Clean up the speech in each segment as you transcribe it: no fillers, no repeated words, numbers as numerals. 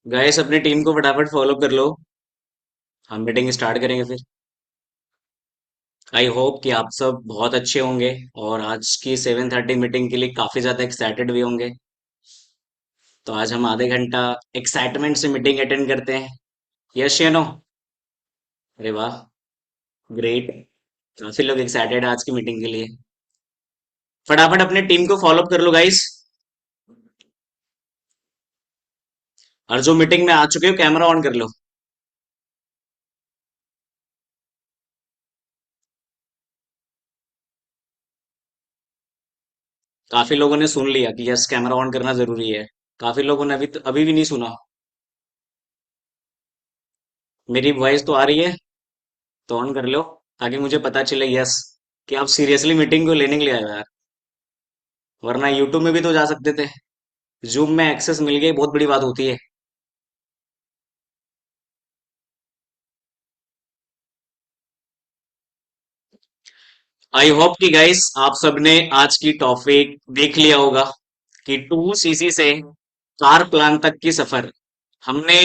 Guys अपनी team को फटाफट फॉलो कर लो। हम मीटिंग स्टार्ट करेंगे फिर। आई होप कि आप सब बहुत अच्छे होंगे और आज की 7:30 मीटिंग के लिए काफी ज्यादा एक्साइटेड भी होंगे। तो आज हम आधे घंटा एक्साइटमेंट से मीटिंग अटेंड करते हैं। यस या नो? अरे वाह, ग्रेट। काफी लोग एक्साइटेड है आज की मीटिंग के लिए। फटाफट अपने टीम को फॉलो कर लो गाइस। और जो मीटिंग में आ चुके हो कैमरा ऑन कर लो। काफी लोगों ने सुन लिया कि यस कैमरा ऑन करना जरूरी है। काफी लोगों ने अभी भी नहीं सुना। मेरी वॉइस तो आ रही है, तो ऑन कर लो ताकि मुझे पता चले यस कि आप सीरियसली मीटिंग को लेने के लिए आए हो यार। वरना यूट्यूब में भी तो जा सकते थे। जूम में एक्सेस मिल गई बहुत बड़ी बात होती है। आई होप कि गाइस आप सबने आज की टॉपिक देख लिया होगा कि टू सीसी से कार प्लान तक की सफर। हमने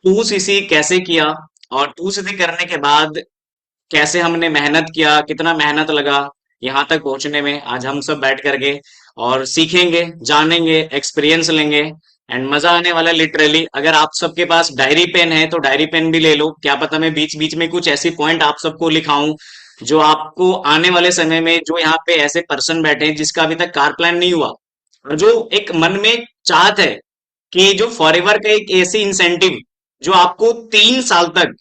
टू सीसी कैसे किया और टू सीसी करने के बाद कैसे हमने मेहनत किया, कितना मेहनत लगा यहाँ तक पहुंचने में। आज हम सब बैठ करके और सीखेंगे, जानेंगे, एक्सपीरियंस लेंगे एंड मजा आने वाला लिटरली। अगर आप सबके पास डायरी पेन है तो डायरी पेन भी ले लो। क्या पता मैं बीच बीच में कुछ ऐसी पॉइंट आप सबको लिखाऊं जो आपको आने वाले समय में, जो यहाँ पे ऐसे पर्सन बैठे हैं जिसका अभी तक कार प्लान नहीं हुआ और जो एक मन में चाहत है कि जो फॉरएवर का एक ऐसी इंसेंटिव जो आपको 3 साल तक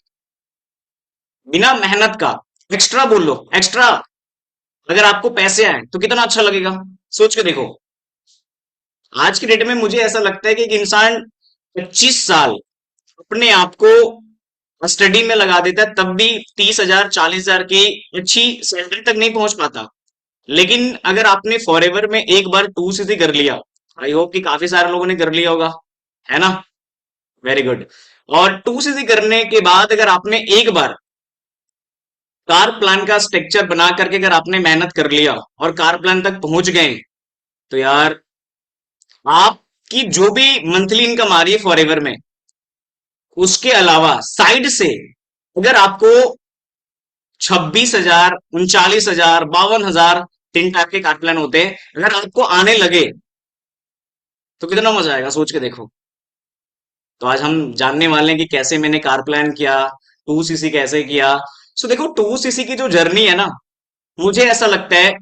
बिना मेहनत का, एक्स्ट्रा बोल लो एक्स्ट्रा, अगर आपको पैसे आए तो कितना अच्छा लगेगा। सोच के देखो। आज की डेट में मुझे ऐसा लगता है कि एक इंसान 25 साल अपने आप को स्टडी में लगा देता है तब भी 30,000 40,000 की अच्छी सैलरी तक नहीं पहुंच पाता। लेकिन अगर आपने फॉरएवर में एक बार टू सीसी कर लिया, आई होप कि काफी सारे लोगों ने कर लिया होगा, है ना? Very good. और टू सीसी करने के बाद अगर आपने एक बार कार प्लान का स्ट्रक्चर बना करके अगर आपने मेहनत कर लिया और कार प्लान तक पहुंच गए, तो यार आपकी जो भी मंथली इनकम आ रही है फॉरएवर में, उसके अलावा साइड से अगर आपको 26,000 39,000 52,000, 3 टाइप के कार प्लान होते हैं, अगर आपको आने लगे तो कितना मजा आएगा सोच के देखो। तो आज हम जानने वाले हैं कि कैसे मैंने कार प्लान किया, टू सीसी कैसे किया। सो देखो, टू सीसी की जो जर्नी है ना, मुझे ऐसा लगता है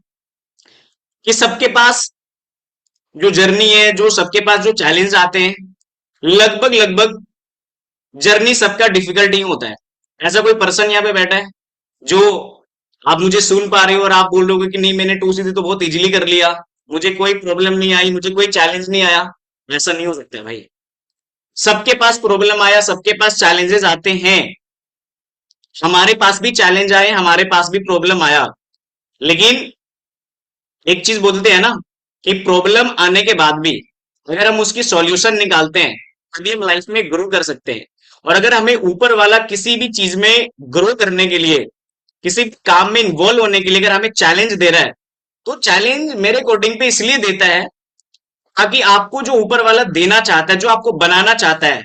कि सबके पास जो जर्नी है, जो सबके पास जो चैलेंज आते हैं, लगभग लगभग जर्नी सबका डिफिकल्ट ही होता है। ऐसा कोई पर्सन यहाँ पे बैठा है जो आप मुझे सुन पा रहे हो और आप बोल रहे हो कि नहीं मैंने टू सीसी तो बहुत इजीली कर लिया, मुझे कोई प्रॉब्लम नहीं आई, मुझे कोई चैलेंज नहीं आया? ऐसा नहीं हो सकता है भाई। सबके पास प्रॉब्लम आया, सबके पास चैलेंजेस आते हैं। हमारे पास भी चैलेंज आए, हमारे पास भी प्रॉब्लम आया। लेकिन एक चीज बोलते हैं ना कि प्रॉब्लम आने के बाद भी अगर हम उसकी सॉल्यूशन निकालते हैं तभी हम लाइफ में ग्रो कर सकते हैं। और अगर हमें ऊपर वाला किसी भी चीज में ग्रो करने के लिए, किसी काम में इन्वॉल्व होने के लिए अगर हमें चैलेंज दे रहा है, तो चैलेंज मेरे अकॉर्डिंग पे इसलिए देता है ताकि आपको जो ऊपर वाला देना चाहता है, जो आपको बनाना चाहता है,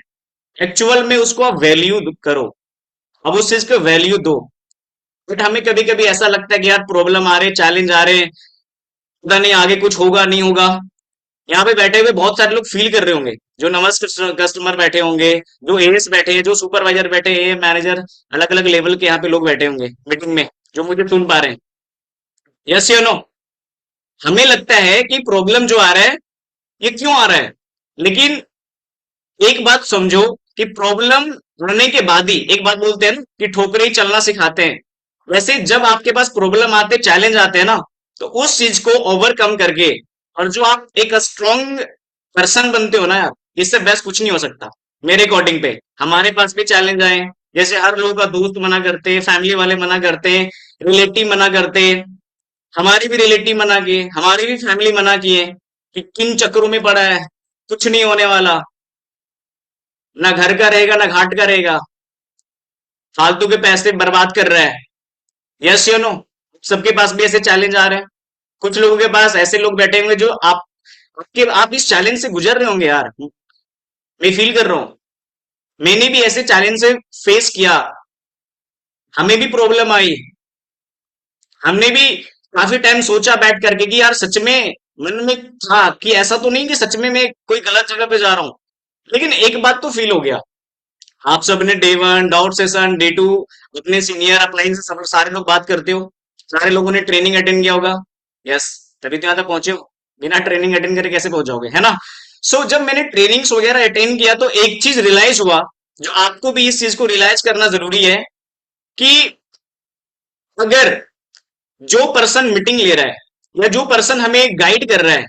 एक्चुअल में उसको आप वैल्यू करो। अब उस चीज को वैल्यू दो। बट हमें कभी कभी ऐसा लगता है कि यार प्रॉब्लम आ रहे, चैलेंज आ रहे, पता नहीं आगे कुछ होगा नहीं होगा। यहाँ पे बैठे हुए बहुत सारे लोग फील कर रहे होंगे, जो नमस्ते कस्टमर बैठे होंगे, जो एएस बैठे हैं, जो सुपरवाइजर बैठे हैं, मैनेजर, अलग अलग लेवल के यहाँ पे लोग बैठे होंगे मीटिंग में, जो मुझे सुन पा रहे हैं। यस या नो? हमें लगता है कि प्रॉब्लम जो आ रहा है ये क्यों आ रहा है, लेकिन एक बात समझो कि प्रॉब्लम आने के बाद ही, एक बात बोलते हैं ना कि ठोकरे ही चलना सिखाते हैं, वैसे जब आपके पास प्रॉब्लम आते, चैलेंज आते हैं ना, तो उस चीज को ओवरकम करके और जो आप एक स्ट्रॉन्ग पर्सन बनते हो ना यार, इससे बेस्ट कुछ नहीं हो सकता। मेरे अकॉर्डिंग पे हमारे पास भी चैलेंज आए, जैसे हर लोगों का दोस्त मना करते हैं, फैमिली वाले मना करते हैं, रिलेटिव मना करते हैं, हमारी भी रिलेटिव मना किए, हमारी भी फैमिली मना किए कि किन चक्करों में पड़ा है, कुछ नहीं होने वाला, ना घर का रहेगा ना घाट का रहेगा, फालतू के पैसे बर्बाद कर रहा है। Yes you know? सबके पास भी ऐसे चैलेंज आ रहे हैं। कुछ लोगों के पास ऐसे लोग बैठे होंगे जो आप इस चैलेंज से गुजर रहे होंगे यार। मैं फील कर रहा हूं। मैंने भी ऐसे चैलेंज से फेस किया, हमें भी प्रॉब्लम आई, हमने भी काफी टाइम सोचा बैठ करके कि यार सच में मन में था कि ऐसा तो नहीं कि सच में मैं कोई गलत जगह पे जा रहा हूं। लेकिन एक बात तो फील हो गया, आप सबने day one doubt session, day two अपने सीनियर अपलाइन से सब सारे लोग बात करते हो, सारे लोगों ने ट्रेनिंग अटेंड किया होगा। यस, तभी तो यहाँ तक पहुंचे हो। बिना ट्रेनिंग अटेंड करे कैसे पहुंच जाओगे, है ना? सो जब मैंने ट्रेनिंग्स वगैरह अटेंड किया तो एक चीज रियलाइज हुआ, जो आपको भी इस चीज को रियलाइज करना जरूरी है, कि अगर जो पर्सन मीटिंग ले रहा है या जो पर्सन हमें गाइड कर रहा है,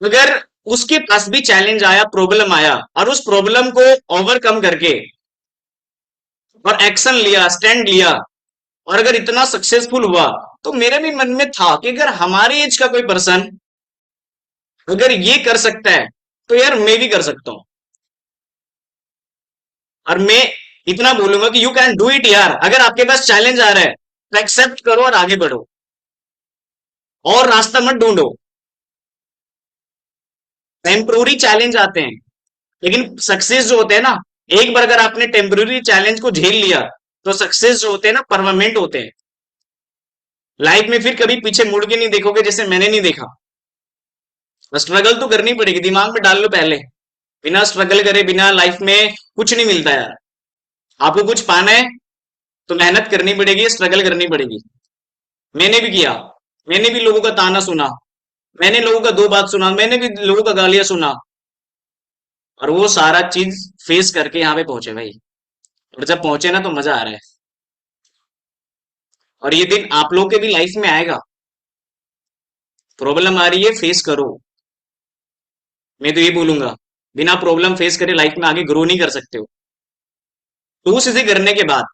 अगर उसके पास भी चैलेंज आया, प्रॉब्लम आया, और उस प्रॉब्लम को ओवरकम करके और एक्शन लिया, स्टैंड लिया, और अगर इतना सक्सेसफुल हुआ, तो मेरे भी मन में था कि अगर हमारे एज का कोई पर्सन अगर ये कर सकता है, तो यार मैं भी कर सकता हूं। और मैं इतना बोलूंगा कि यू कैन डू इट यार। अगर आपके पास चैलेंज आ रहा है तो एक्सेप्ट करो और आगे बढ़ो, और रास्ता मत ढूंढो। टेम्पोरी चैलेंज आते हैं, लेकिन सक्सेस जो होते हैं ना, एक बार अगर आपने टेम्पोरी चैलेंज को झेल लिया, तो सक्सेस जो होते हैं ना, परमानेंट होते हैं। लाइफ में फिर कभी पीछे मुड़ के नहीं देखोगे, जैसे मैंने नहीं देखा। स्ट्रगल तो करनी पड़ेगी, दिमाग में डाल लो पहले। बिना स्ट्रगल करे बिना लाइफ में कुछ नहीं मिलता यार। आपको कुछ पाना है तो मेहनत करनी पड़ेगी, स्ट्रगल करनी पड़ेगी। मैंने भी किया, मैंने भी लोगों का ताना सुना, मैंने लोगों का दो बात सुना, मैंने भी लोगों का गालियां सुना, और वो सारा चीज फेस करके यहाँ पे पहुंचे भाई। और जब पहुंचे ना, तो मजा आ रहा है। और ये दिन आप लोग के भी लाइफ में आएगा। प्रॉब्लम आ रही है, फेस करो। मैं तो ये बोलूंगा, बिना प्रॉब्लम फेस करे लाइफ में आगे ग्रो नहीं कर सकते हो। टू सीधी करने के बाद,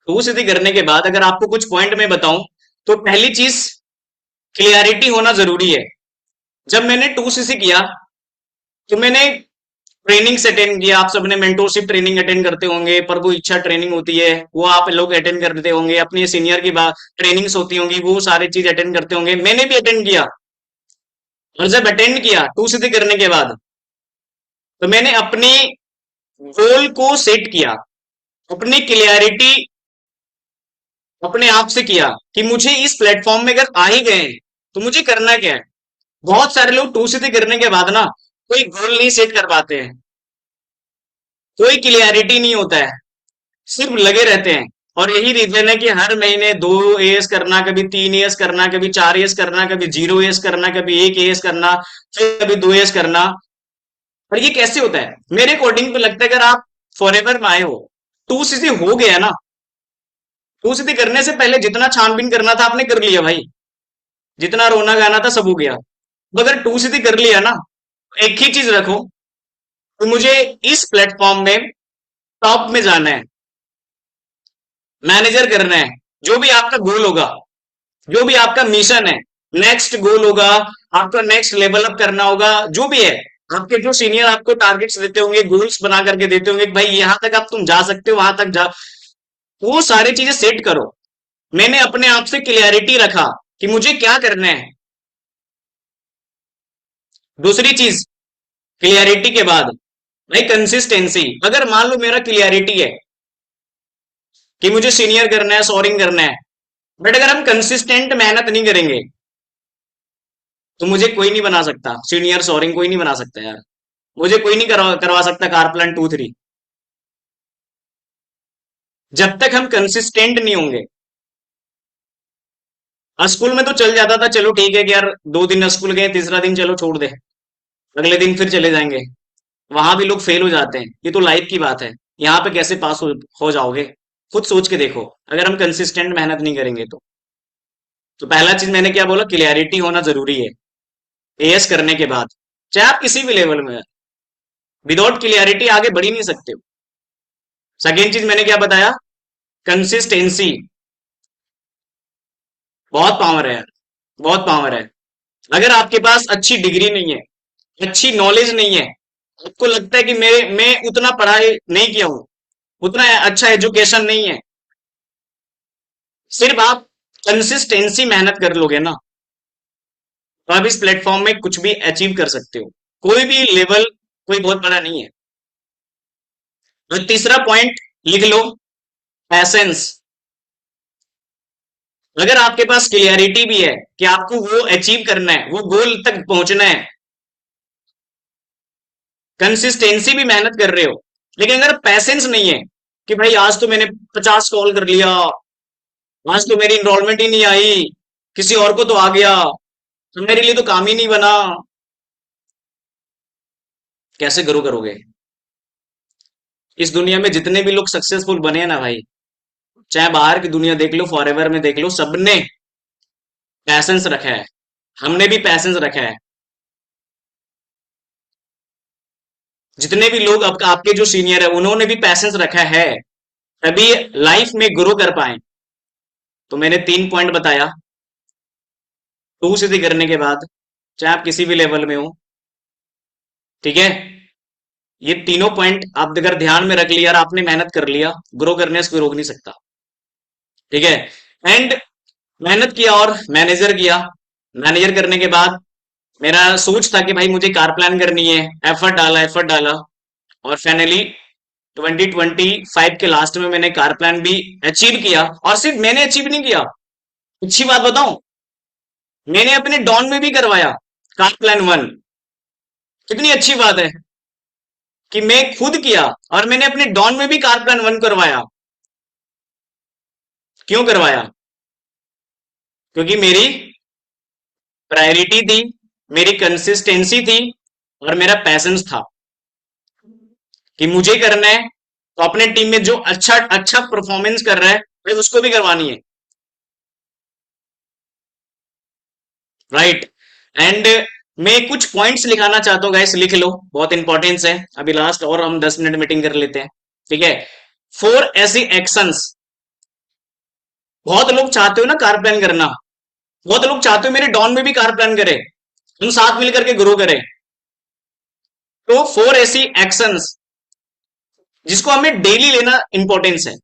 टू सीधी करने के बाद अगर आपको कुछ पॉइंट में बताऊं, तो पहली चीज क्लियरिटी होना जरूरी है। जब मैंने टू सीसी किया, तो मैंने ट्रेनिंग्स अटेंड किया। आप सबने मेंटोरशिप ट्रेनिंग अटेंड करते होंगे, प्रभु इच्छा ट्रेनिंग होती है, वो आप लोग अटेंड करते होंगे। अपने सीनियर की बात ट्रेनिंग्स होती होंगी, वो सारी चीज अटेंड करते होंगे। मैंने भी अटेंड किया। और जब अटेंड किया टू सीधी करने के बाद, तो मैंने अपनी गोल को सेट किया, अपनी क्लियरिटी अपने आप से किया कि मुझे इस प्लेटफॉर्म में अगर आ ही गए हैं, तो मुझे करना क्या है। बहुत सारे लोग टू सीधी करने के बाद ना कोई गोल नहीं सेट कर पाते हैं, कोई क्लियरिटी नहीं होता है, सिर्फ लगे रहते हैं। और यही रीजन है कि हर महीने 2 एएस करना, कभी 3 एएस करना, कभी 4 एएस करना, कभी 0 एएस करना, कभी 1 एएस करना, फिर कभी 2 एएस करना। और ये कैसे होता है? मेरे अकॉर्डिंग तो लगता है, अगर आप फॉरएवर में आए हो, टू सीधी हो गया ना, टू सीधी करने से पहले जितना छानबीन करना था आपने कर लिया भाई, जितना रोना गाना था सब हो गया। तो अगर टू सीधी कर लिया ना, तो एक ही चीज रखो कि मुझे इस प्लेटफॉर्म में टॉप में जाना है, मैनेजर करना है। जो भी आपका गोल होगा, जो भी आपका मिशन है, नेक्स्ट गोल होगा, आपका नेक्स्ट लेवल अप करना होगा, जो भी है, आपके जो सीनियर आपको टारगेट्स देते होंगे, गोल्स बना करके देते होंगे कि भाई यहां तक आप तुम जा सकते हो, वहां तक जा, वो सारी चीजें सेट करो। मैंने अपने आप से क्लियरिटी रखा कि मुझे क्या करना है। दूसरी चीज, क्लियरिटी के बाद भाई कंसिस्टेंसी। अगर मान लो मेरा क्लियरिटी है कि मुझे सीनियर करना है, सोरिंग करना है, बट अगर हम कंसिस्टेंट मेहनत नहीं करेंगे, तो मुझे कोई नहीं बना सकता सीनियर, सोरिंग कोई नहीं बना सकता यार। मुझे कोई नहीं करवा सकता कारप्लान 2 3, जब तक हम कंसिस्टेंट नहीं होंगे। स्कूल में तो चल जाता था, चलो ठीक है कि यार 2 दिन स्कूल गए, तीसरा दिन चलो छोड़ दे, अगले दिन फिर चले जाएंगे। वहां भी लोग फेल हो जाते हैं, ये तो लाइफ की बात है। यहाँ पे कैसे पास हो जाओगे, खुद सोच के देखो, अगर हम कंसिस्टेंट मेहनत नहीं करेंगे तो। तो पहला चीज मैंने क्या बोला, क्लियरिटी होना जरूरी है एएस करने के बाद, चाहे आप किसी भी लेवल में। विदाउट क्लियरिटी आगे बढ़ ही नहीं सकते हो। सेकेंड चीज मैंने क्या बताया, कंसिस्टेंसी। बहुत पावर है यार, बहुत पावर है। अगर आपके पास अच्छी डिग्री नहीं है, अच्छी नॉलेज नहीं है, आपको लगता है कि मैं उतना पढ़ाई नहीं किया हूं, उतना अच्छा एजुकेशन नहीं है, सिर्फ आप कंसिस्टेंसी मेहनत कर लोगे ना, तो आप इस प्लेटफॉर्म में कुछ भी अचीव कर सकते हो। कोई भी लेवल कोई बहुत बड़ा नहीं है। और तीसरा पॉइंट लिख लो, पैसेंस। अगर आपके पास क्लियरिटी भी है कि आपको वो अचीव करना है, वो गोल तक पहुंचना है, कंसिस्टेंसी भी मेहनत कर रहे हो, लेकिन अगर पैसेंस नहीं है कि भाई आज तो मैंने 50 कॉल कर लिया, आज तो मेरी इनरोलमेंट ही नहीं आई, किसी और को तो आ गया, तो मेरे लिए तो काम ही नहीं बना, कैसे ग्रो करोगे? इस दुनिया में जितने भी लोग सक्सेसफुल बने हैं ना भाई, चाहे बाहर की दुनिया देख लो, फॉरएवर में देख लो, सबने पैसेंस रखा है। हमने भी पैसेंस रखा है। जितने भी लोग अब आपके जो सीनियर है उन्होंने भी पैसेंस रखा है, तभी लाइफ में ग्रो कर पाए। तो मैंने 3 पॉइंट बताया, टू सीधी करने के बाद, चाहे आप किसी भी लेवल में हो, ठीक है? ये तीनों पॉइंट आप अगर ध्यान में रख लिया और आपने मेहनत कर लिया, ग्रो करने से कोई रोक नहीं सकता, ठीक है? एंड मेहनत किया और मैनेजर किया। मैनेजर करने के बाद मेरा सोच था कि भाई मुझे कार प्लान करनी है, एफर्ट डाला और फाइनली 2025 के लास्ट में मैंने कार प्लान भी अचीव किया। और सिर्फ मैंने अचीव नहीं किया, अच्छी बात बताऊं, मैंने अपने डॉन में भी करवाया कार प्लान 1। कितनी अच्छी बात है कि मैं खुद किया और मैंने अपने डॉन में भी कार प्लान 1 करवाया। क्यों करवाया? क्योंकि मेरी प्रायोरिटी थी, मेरी कंसिस्टेंसी थी और मेरा पैसेंस था कि मुझे करना है, तो अपने टीम में जो अच्छा अच्छा परफॉर्मेंस कर रहा है भाई उसको भी करवानी है, राइट? एंड मैं कुछ पॉइंट्स लिखाना चाहता हूँ गाइस, लिख लो, बहुत इंपॉर्टेंस है। अभी लास्ट और हम 10 मिनट मीटिंग कर लेते हैं, ठीक है? 4 ऐसी एक्शंस, बहुत लोग चाहते हो ना कार प्लान करना, बहुत लोग चाहते हो मेरे डॉन में भी कार प्लान करे, हम साथ मिलकर के ग्रो करें। तो 4 ऐसी एक्शंस जिसको हमें डेली लेना इंपॉर्टेंस है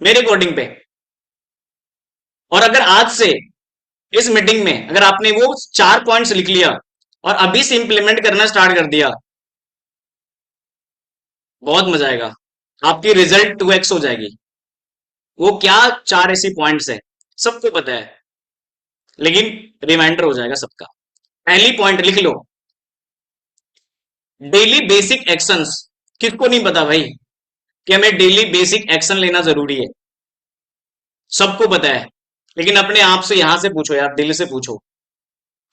मेरे अकॉर्डिंग पे। और अगर आज से इस मीटिंग में अगर आपने वो 4 पॉइंट्स लिख लिया और अभी से इंप्लीमेंट करना स्टार्ट कर दिया, बहुत मजा आएगा, आपकी रिजल्ट 2x हो जाएगी। वो क्या 4 ऐसी पॉइंट्स है, सबको पता है, लेकिन रिमाइंडर हो जाएगा सबका। पहली पॉइंट लिख लो, डेली बेसिक एक्शंस। किसको नहीं पता भाई कि हमें डेली बेसिक एक्शन लेना जरूरी है? सबको पता है, लेकिन अपने आप से यहां से पूछो यार, दिल से पूछो,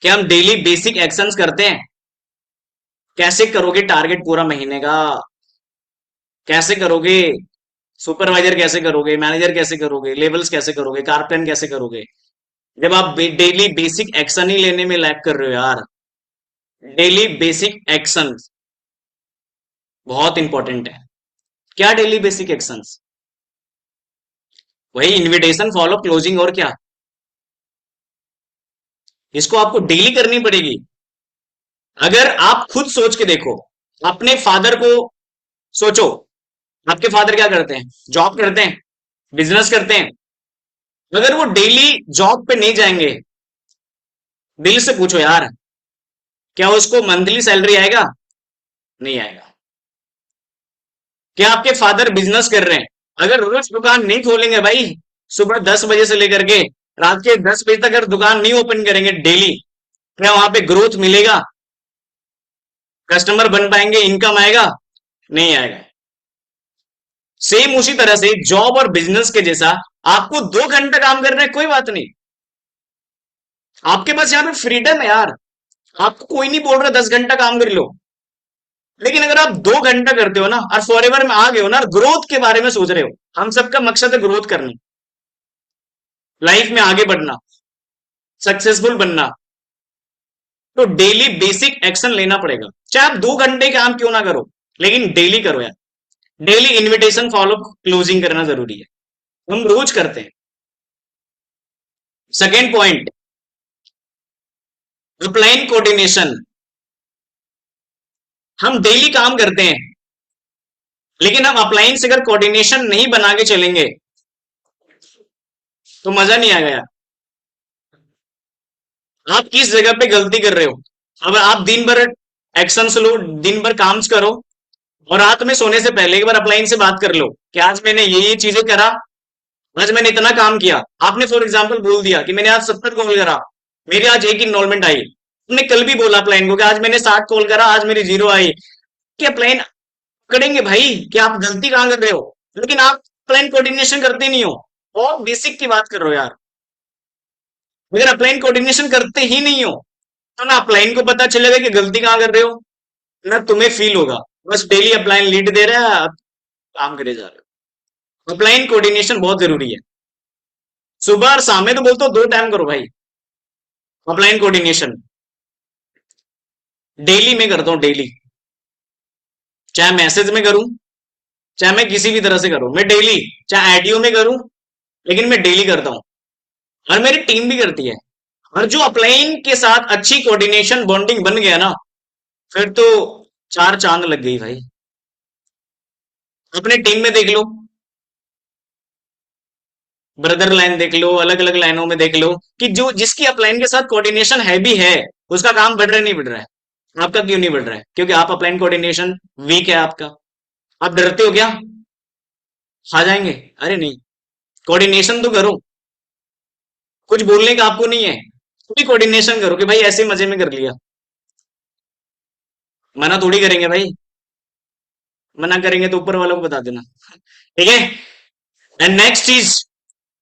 क्या हम डेली बेसिक एक्शंस करते हैं? कैसे करोगे टारगेट पूरा महीने का? कैसे करोगे? सुपरवाइजर कैसे करोगे? मैनेजर कैसे करोगे? लेवल्स कैसे करोगे? कारप्लान कैसे करोगे जब आप डेली बेसिक एक्शन ही लेने में लैग कर रहे हो यार? डेली बेसिक एक्शन बहुत इंपॉर्टेंट है। क्या डेली बेसिक एक्शंस? वही इनविटेशन, फॉलो, क्लोजिंग, और क्या? इसको आपको डेली करनी पड़ेगी। अगर आप खुद सोच के देखो, अपने फादर को सोचो, आपके फादर क्या करते हैं? जॉब करते हैं, बिजनेस करते हैं। अगर वो डेली जॉब पे नहीं जाएंगे, दिल से पूछो यार, क्या उसको मंथली सैलरी आएगा? नहीं आएगा। क्या आपके फादर बिजनेस कर रहे हैं, अगर रोज दुकान नहीं खोलेंगे भाई, सुबह 10 बजे से लेकर के रात के 10 बजे तक अगर दुकान नहीं ओपन करेंगे डेली, क्या वहां पे ग्रोथ मिलेगा? कस्टमर बन पाएंगे? इनकम आएगा? नहीं आएगा। सेम उसी तरह से जॉब और बिजनेस के जैसा, आपको 2 घंटा काम करना है, कोई बात नहीं, आपके पास यहाँ पे फ्रीडम है यार, आपको कोई नहीं बोल रहा 10 घंटा काम कर लो। लेकिन अगर आप 2 घंटा करते हो ना और फॉरएवर में आ गए हो ना, ग्रोथ के बारे में सोच रहे हो, हम सबका मकसद है ग्रोथ करनी, लाइफ में आगे बढ़ना, सक्सेसफुल बनना, तो डेली बेसिक एक्शन लेना पड़ेगा। चाहे आप 2 घंटे काम क्यों ना करो, लेकिन डेली करो यार। डेली इनविटेशन, फॉलो, क्लोजिंग करना जरूरी है, हम रोज करते हैं। Second point, upline coordination. हम डेली काम करते हैं, लेकिन हम अपलाइन से अगर कोऑर्डिनेशन नहीं बना के चलेंगे तो मजा नहीं आएगा यार। आप किस जगह पे गलती कर रहे हो? अब आप दिन भर एक्शंस लो, दिन भर काम करो, और रात में सोने से पहले एक बार अपलाइन से बात कर लो कि आज मैंने ये चीजें करा, आज मैंने इतना काम किया। आपने फॉर एग्जाम्पल बोल दिया कि मैंने आज 70 कॉल करा, मेरी आज एक इन्वॉल्वमेंट आई। तुमने कल भी बोला अपलाइन को कि आज मैंने 60 कॉल करा, आज मेरी जीरो आई। क्या अपलाइन करेंगे भाई कि आप गलती कहाँ कर रहे हो? लेकिन आप अपलाइन कोऑर्डिनेशन करते नहीं हो, और बेसिक की बात कर रहे हो यार। अगर अपलाइन कोऑर्डिनेशन करते ही नहीं हो तो ना अपलाइन को पता चलेगा कि गलती कहाँ कर रहे हो, ना तुम्हें फील होगा। बस डेली अपलाइन लीड दे रहा है, आप काम करे जा रहे हो। अपलाइन कोऑर्डिनेशन बहुत जरूरी है। सुबह और शाम में तो बोलते हो 2 टाइम करो भाई अपलाइन कोऑर्डिनेशन। डेली में करता हूँ, डेली, चाहे मैसेज में करूं, चाहे मैं किसी भी तरह से करूं, मैं डेली, चाहे एडियो में करूं, लेकिन मैं डेली करता हूं। और मेरी टीम भी करती है। और जो अपलाइन के साथ अच्छी कोऑर्डिनेशन बॉन्डिंग बन गया ना, फिर तो चार चांद लग गई भाई। अपने टीम में देख लो, ब्रदर लाइन देख लो, अलग अलग लाइनों में देख लो कि जो जिसकी अपलाइन के साथ कोऑर्डिनेशन है भी है, उसका काम बढ़ रहा है नहीं बढ़ रहा है? आपका क्यों नहीं बढ़ रहा है? क्योंकि आप अपलाइन कोऑर्डिनेशन वीक है आपका। आप डरते हो क्या खा जाएंगे? अरे नहीं, कोऑर्डिनेशन तो करो। कुछ बोलने का आपको नहीं है, पूरी कोऑर्डिनेशन करो कि भाई ऐसे मजे में कर लिया। मना थोड़ी करेंगे भाई, मना करेंगे तो ऊपर वालों को बता देना। ठीक है। एंड नेक्स्ट चीज,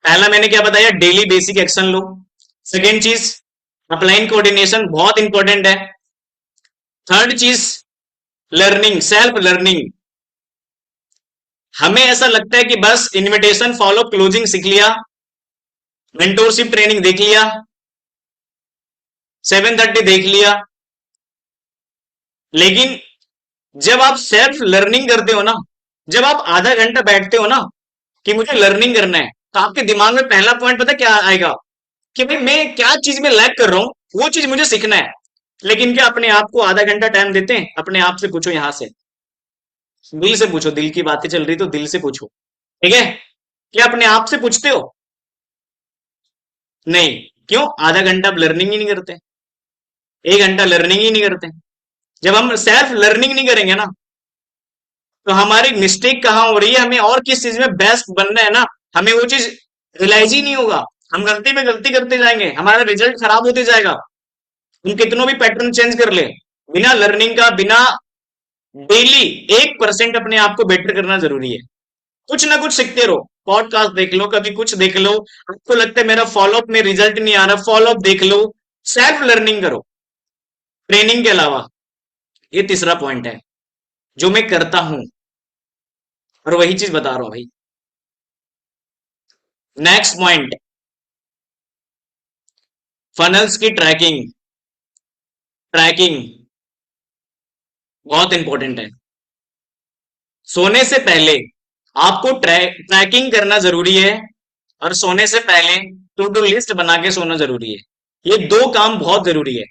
पहला मैंने क्या बताया, डेली बेसिक एक्शन लो। सेकेंड चीज, अपलाइन कोऑर्डिनेशन बहुत इंपॉर्टेंट है। थर्ड चीज, लर्निंग, सेल्फ लर्निंग। हमें ऐसा लगता है कि बस इनविटेशन फॉलो क्लोजिंग सीख लिया, मेंटोरशिप ट्रेनिंग देख लिया, 7:30 देख लिया, लेकिन जब आप सेल्फ लर्निंग करते हो ना, जब आप आधा घंटा बैठते हो ना कि मुझे लर्निंग करना है, तो आपके दिमाग में पहला पॉइंट पता क्या आएगा कि भाई मैं क्या चीज में लैग कर रहा हूं, वो चीज मुझे सीखना है। लेकिन क्या अपने आप को आधा घंटा टाइम देते हैं? अपने आप से पूछो, यहां से दिल से पूछो, दिल की बातें चल रही तो दिल से पूछो। ठीक है? क्या अपने आप से पूछते हो? नहीं। क्यों? आधा घंटा आप लर्निंग ही नहीं करते, 1 घंटा लर्निंग ही नहीं करते। जब हम सेल्फ लर्निंग नहीं करेंगे ना, तो हमारी मिस्टेक कहाँ हो रही है, हमें और किस चीज में बेस्ट बनना है ना, हमें वो चीज रियलाइज ही नहीं होगा। हम गलती पे गलती करते जाएंगे, हमारा रिजल्ट खराब होते जाएगा। हम कितनों भी पैटर्न चेंज कर ले, बिना लर्निंग का, बिना डेली 1% अपने आप को बेटर करना जरूरी है। कुछ ना कुछ सीखते रहो, पॉडकास्ट देख लो, कभी कुछ देख लो। आपको लगता है मेरा फॉलोअप में रिजल्ट नहीं आ रहा, फॉलोअप देख लो, सेल्फ लर्निंग करो ट्रेनिंग के अलावा। ये तीसरा पॉइंट है जो मैं करता हूं, और वही चीज बता रहा हूं भाई। नेक्स्ट पॉइंट, फनल्स की ट्रैकिंग। ट्रैकिंग बहुत इंपॉर्टेंट है। सोने से पहले आपको ट्रैकिंग करना जरूरी है, और सोने से पहले टू डू लिस्ट बना के सोना जरूरी है। ये दो काम बहुत जरूरी है।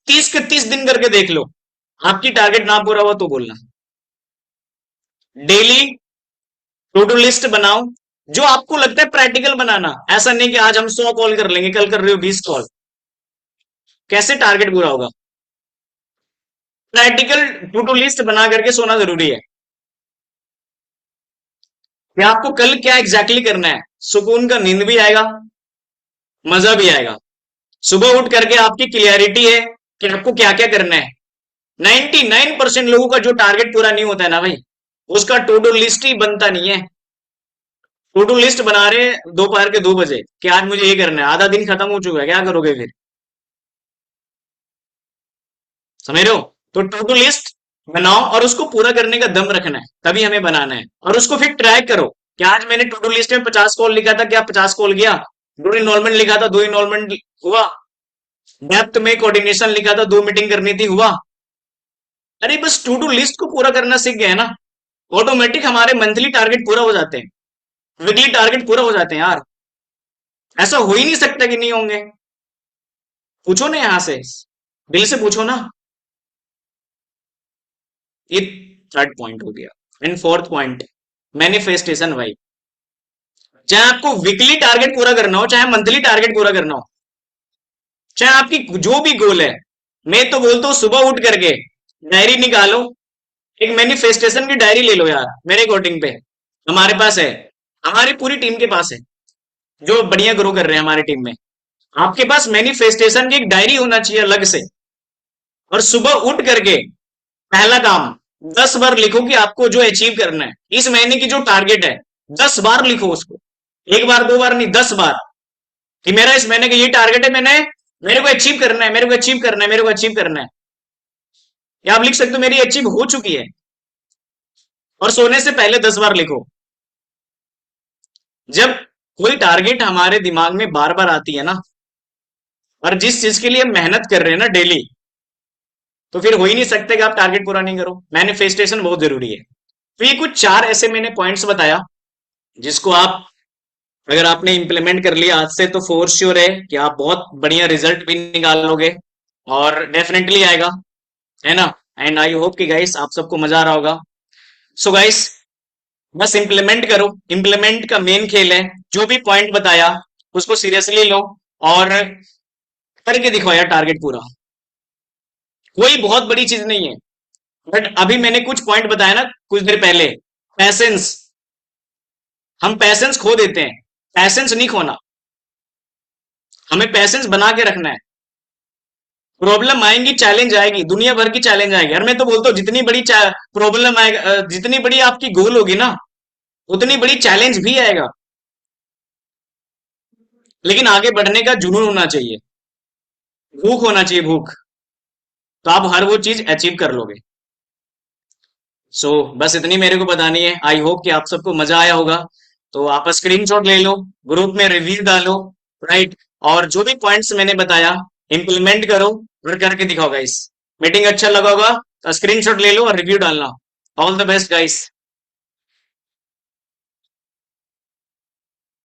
30 के 30 दिन करके देख लो, आपकी टारगेट ना पूरा हुआ तो बोलना। डेली टू डू लिस्ट बनाओ, जो आपको लगता है प्रैक्टिकल बनाना। ऐसा नहीं कि आज हम 100 कॉल कर लेंगे, कल कर रहे हो 20 कॉल, कैसे टारगेट पूरा होगा? प्रैक्टिकल टू डू लिस्ट बना करके सोना जरूरी है कि आपको कल क्या एग्जैक्टली करना है। सुकून का नींद भी आएगा, मजा भी आएगा। सुबह उठ करके आपकी क्लियरिटी है कि आपको क्या क्या करना है। 99% लोगों का जो टारगेट पूरा नहीं होता है ना भाई, उसका टू डू लिस्ट ही बनता नहीं है। टू डू लिस्ट बना रहे दोपहर के 2 बजे कि आज मुझे ये करना है, आधा दिन खत्म हो चुका है, क्या करोगे फिर? समझ रहे हो? तो टू डू लिस्ट बनाओ, और उसको पूरा करने का दम रखना है, तभी हमें बनाना है। और उसको फिर ट्रैक करो कि आज मैंने टू डू लिस्ट में 50 कॉल लिखा था, क्या 50 कॉल गया? 2 इन्वॉल्वमेंट लिखा था, 2 इन्वॉल्वमेंट हुआ? डेप्थ में कोऑर्डिनेशन लिखा था, 2 मीटिंग करनी थी, हुआ? अरे बस टू डू लिस्ट को पूरा करना सीख गए ना, ऑटोमेटिक हमारे मंथली टारगेट पूरा हो जाते हैं, वीकली टारगेट पूरा हो जाते हैं यार। ऐसा हो ही नहीं सकता कि नहीं होंगे। पूछो ना यहां से, दिल से पूछो ना। ये थर्ड पॉइंट हो गया। एंड फोर्थ पॉइंट, मैनिफेस्टेशन भाई। चाहे आपको वीकली टारगेट पूरा करना हो, चाहे मंथली टारगेट पूरा करना हो, चाहे आपकी जो भी गोल है, मैं तो बोलता हूं सुबह उठ करके डायरी निकालो, एक मैनिफेस्टेशन की डायरी ले लो यार, मेरे अकॉर्डिंग पे हमारे पास है, हमारी पूरी टीम के पास है, जो बढ़िया ग्रो कर रहे हैं हमारी टीम में। आपके पास मैनिफेस्टेशन की एक डायरी होना चाहिए अलग से। और सुबह उठ करके पहला काम 10 बार लिखो कि आपको जो अचीव करना है इस महीने की जो टारगेट है, 10 बार लिखो उसको। एक बार दो बार नहीं, 10 बार, कि मेरा इस महीने का ये टारगेट है, मेरे को अचीव करना है, मेरे को अचीव करना है, मेरे को अचीव करना है। या आप लिख सकते हो मेरी अचीव हो चुकी है। और सोने से पहले 10 बार लिखो। जब कोई टारगेट हमारे दिमाग में बार बार आती है ना, और जिस चीज के लिए हम मेहनत कर रहे हैं ना डेली, तो फिर हो ही नहीं सकता कि आप टारगेट पूरा नहीं करो। मैनिफेस्टेशन बहुत जरूरी है। तो ये कुछ 4 ऐसे मैंने पॉइंट्स बताया, जिसको आप अगर आपने इंप्लीमेंट कर लिया आज से, तो फोर श्योर है कि आप बहुत बढ़िया रिजल्ट भी निकालोगे, और डेफिनेटली आएगा, है ना। एंड आई होप कि गाइस आप सबको मजा आ रहा होगा। सो गाइस, बस इंप्लीमेंट करो, इंप्लीमेंट का मेन खेल है। जो भी पॉइंट बताया उसको सीरियसली लो, और करके दिखाओ यार टारगेट पूरा। कोई बहुत बड़ी चीज नहीं है, बट अभी मैंने कुछ पॉइंट बताया ना कुछ देर पहले, पैसेंस, हम पैसेंस खो देते हैं। पैसेंस नहीं खोना, हमें पैसेंस बना के रखना है। प्रॉब्लम आएंगी, चैलेंज आएगी, दुनिया भर की चैलेंज आएगी। और मैं तो बोलता हूँ जितनी बड़ी प्रॉब्लम आएगा, जितनी बड़ी आपकी गोल होगी ना, उतनी बड़ी चैलेंज भी आएगा। लेकिन आगे बढ़ने का जुनून होना चाहिए, भूख होना चाहिए, भूख। तो आप हर वो चीज अचीव कर लोगे। सो बस इतनी मेरे को बतानी है। आई होप कि आप सबको मजा आया होगा। तो आप स्क्रीनशॉट ले लो, ग्रुप में रिव्यू डालो, राइट। और जो भी पॉइंट्स मैंने बताया इंप्लीमेंट करो, और करके दिखाओ गाइस। मीटिंग अच्छा लगा होगा तो स्क्रीनशॉट ले लो और रिव्यू डालना। All the best guys.